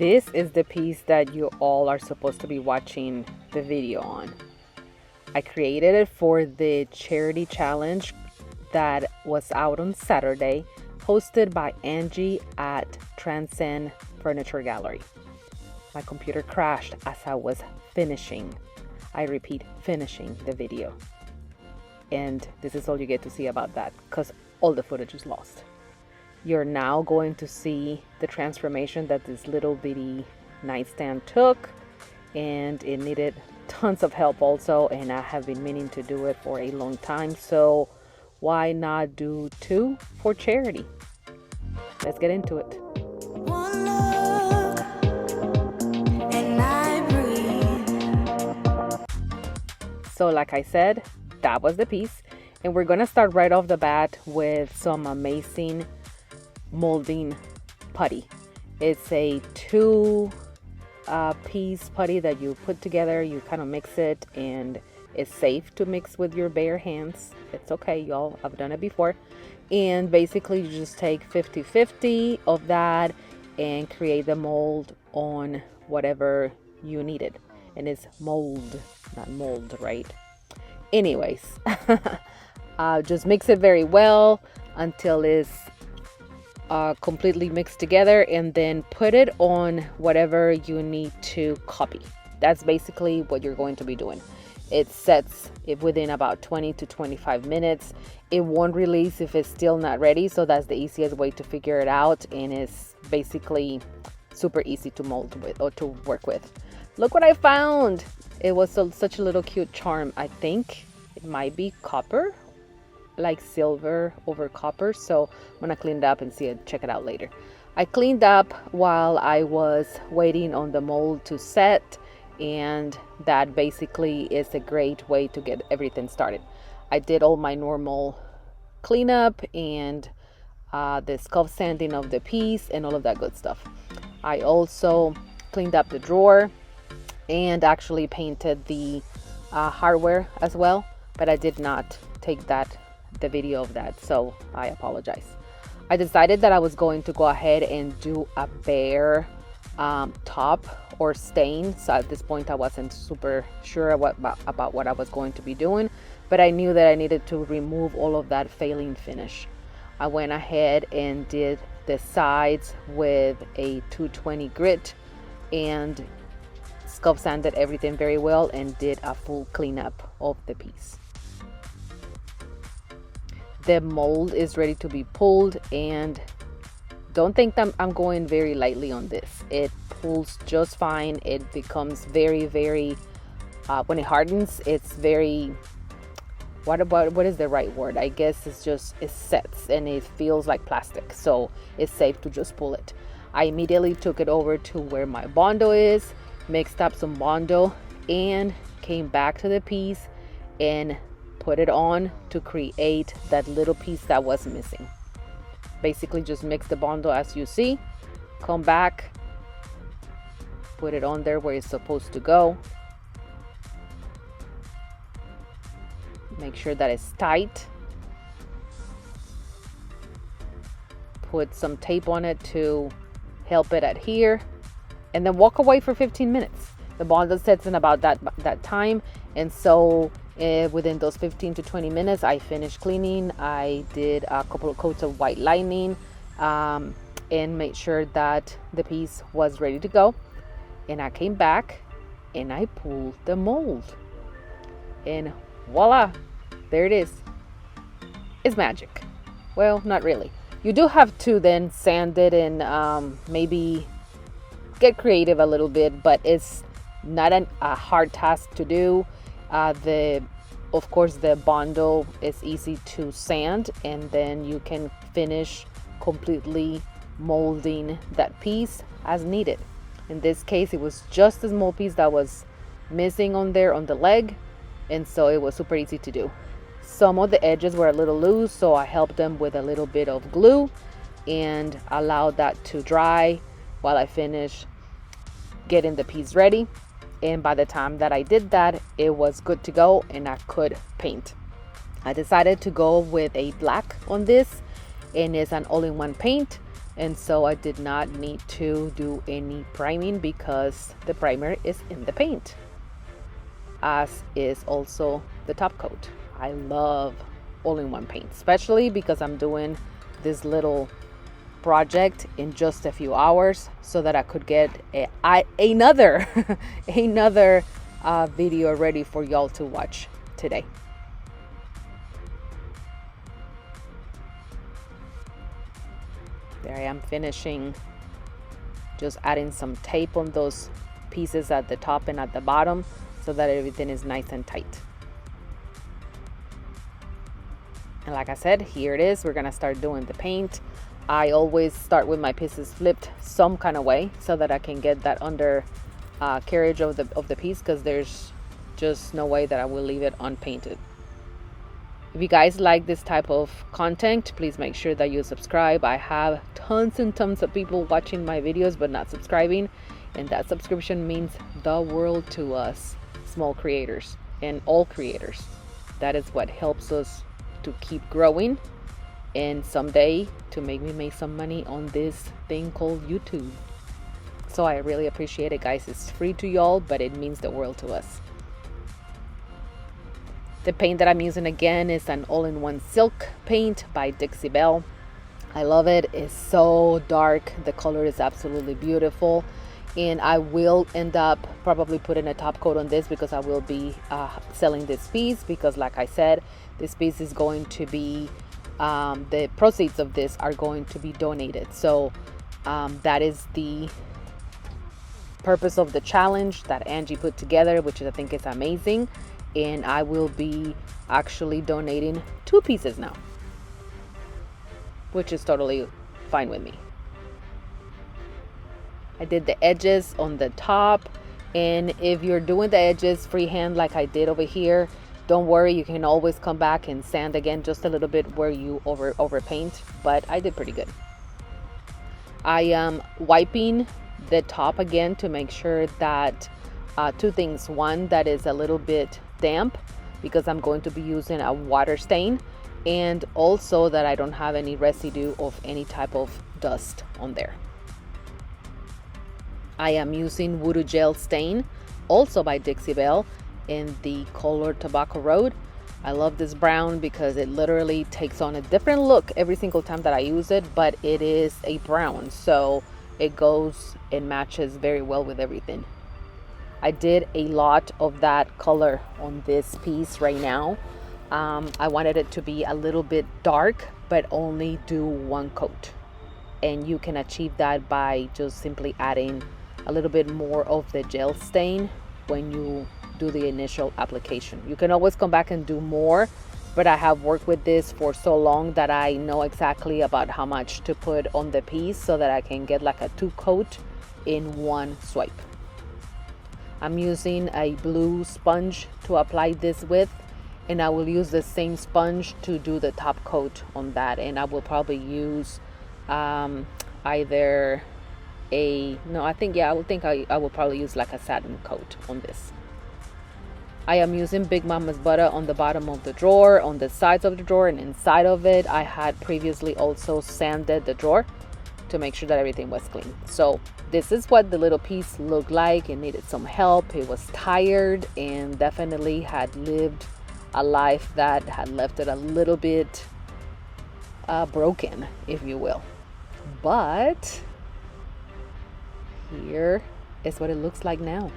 This is the piece that you all are supposed to be watching the video on. I created it for the charity challenge that was out on Saturday, hosted by Angie at Transcend Furniture Gallery. My computer crashed as I was finishing, I repeat, finishing the video. And this is all you get to see about that because all the footage is lost. You're now going to see the transformation that this little bitty nightstand took, and it needed tons of help also, and I have been meaning to do it for a long time, so why not do 2 for charity? Let's get into it. One look, and I breathe. So like I said, that was the piece, and we're gonna start right off the bat with some amazing molding putty. It's a 2 piece putty that you put together. You kind of mix it, and it's safe to mix with your bare hands. It's okay, y'all, I've done it before. And basically you just take 50-50 of that and create the mold on whatever you needed. And it's mold, not mold, right? Anyways, just mix it very well until it's completely mixed together, and then put it on whatever you need to copy. That's basically what you're going to be doing. It sets it within about 20 to 25 minutes. It won't release if it's still not ready, so that's the easiest way to figure it out, and it's basically super easy to mold with or to work with. Look what I found. It was such a little cute charm. I think it might be copper, like silver over copper, so I'm gonna clean it up and check it out later. I cleaned up while I was waiting on the mold to set, and that basically is a great way to get everything started. I did all my normal cleanup and the scuff sanding of the piece and all of that good stuff. I also cleaned up the drawer and actually painted the hardware as well, but I did not take the video of that, so I apologize. I decided that I was going to go ahead and do a bare top or stain, so at this point I wasn't super sure about what I was going to be doing, but I knew that I needed to remove all of that failing finish. I went ahead and did the sides with a 220 grit and scuff sanded everything very well and did a full cleanup of the piece. The mold is ready to be pulled, and don't think that I'm going very lightly on this. It pulls just fine. It becomes very, very, when it hardens, it's very, what is the right word? I guess it sets and it feels like plastic. So it's safe to just pull it. I immediately took it over to where my Bondo is, mixed up some Bondo, and came back to the piece and put it on to create that little piece that was missing. Basically just mix the Bondo as you see, come back, put it on there where it's supposed to go, make sure that it's tight, put some tape on it to help it adhere, and then walk away for 15 minutes. The Bondo sets in about that time, and so within those 15 to 20 minutes I finished cleaning. I did a couple of coats of white lining and made sure that the piece was ready to go, and I came back and I pulled the mold, and voila, there it is. It's magic. Well, not really. You do have to then sand it and maybe get creative a little bit, but it's not a hard task to do. Of course, the Bondo is easy to sand, and then you can finish completely molding that piece as needed. In this case, it was just a small piece that was missing on there on the leg, and so it was super easy to do. Some of the edges were a little loose, so I helped them with a little bit of glue and allowed that to dry while I finished getting the piece ready. And by the time that I did that, it was good to go and I could paint. I decided to go with a black on this, and it's an all-in-one paint. and so I did not need to do any priming because the primer is in the paint, as is also the top coat. I love all-in-one paint, especially because I'm doing this little project in just a few hours so that I could get another another video ready for y'all to watch today. There I am finishing, just adding some tape on those pieces at the top and at the bottom so that everything is nice and tight. And like I said, here it is. We're gonna start doing the paint. I always start with my pieces flipped some kind of way so that I can get that under carriage of the piece, because there's just no way that I will leave it unpainted. If you guys like this type of content, please make sure that you subscribe. I have tons and tons of people watching my videos but not subscribing, and that subscription means the world to us small creators and all creators. That is what helps us to keep growing and someday to make me make some money on this thing called YouTube. So I really appreciate it, guys. It's free to y'all, but it means the world to us. The paint that I'm using again is an all-in-one silk paint by Dixie Belle. I love it. It's so dark. The color is absolutely beautiful. And I will end up probably putting a top coat on this because I will be selling this piece, because like I said, this piece is going to be, the proceeds of this are going to be donated. So that is the purpose of the challenge that Angie put together, which I think is amazing. And I will be actually donating 2 pieces now, which is totally fine with me. I did the edges on the top, and if you're doing the edges freehand like I did over here, don't worry, you can always come back and sand again just a little bit where you over paint, but I did pretty good. I am wiping the top again to make sure that 2 things. One, that is a little bit damp because I'm going to be using a water stain, and also that I don't have any residue of any type of dust on there. I am using Voodoo Gel Stain, also by Dixie Belle, in the color Tobacco Road. I love this brown because it literally takes on a different look every single time that I use it, but it is a brown, so it goes and matches very well with everything. I did a lot of that color on this piece right now. I wanted it to be a little bit dark, but only do 1 coat. And you can achieve that by just simply adding a little bit more of the gel stain when you do the initial application. You can always come back and do more, but I have worked with this for so long that I know exactly about how much to put on the piece so that I can get like a 2 coat in 1 swipe. I'm using a blue sponge to apply this with, and I will use the same sponge to do the top coat on that, and I will probably use either I will probably use like a satin coat on this. I am using Big Mama's butter on the bottom of the drawer, on the sides of the drawer, and inside of it. I had previously also sanded the drawer to make sure that everything was clean. So this is what the little piece looked like. It needed some help. It was tired and definitely had lived a life that had left it a little bit broken, if you will. But here is what it looks like now.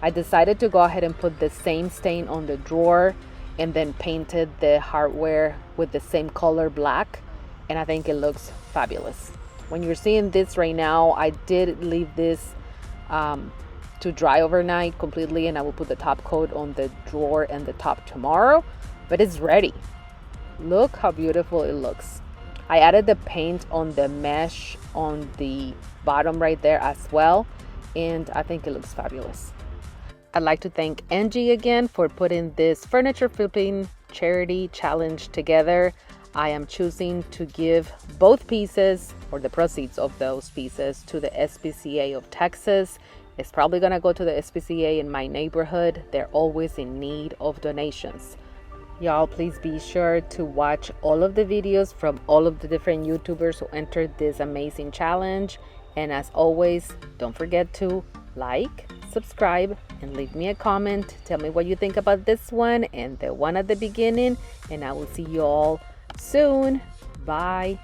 I decided to go ahead and put the same stain on the drawer and then painted the hardware with the same color black, and I think it looks fabulous. When you're seeing this right now, I did leave this to dry overnight completely, and I will put the top coat on the drawer and the top tomorrow, but it's ready. Look how beautiful it looks. I added the paint on the mesh on the bottom right there as well, and I think it looks fabulous. I'd like to thank Angie again for putting this furniture flipping charity challenge together. I am choosing to give both pieces, or the proceeds of those pieces, to the SPCA of Texas. It's probably going to go to the SPCA in my neighborhood. They're always in need of donations. Y'all, please be sure to watch all of the videos from all of the different YouTubers who entered this amazing challenge. And as always, don't forget to like, subscribe, and leave me a comment. Tell me what you think about this one and the one at the beginning. And I will see you all soon. Bye.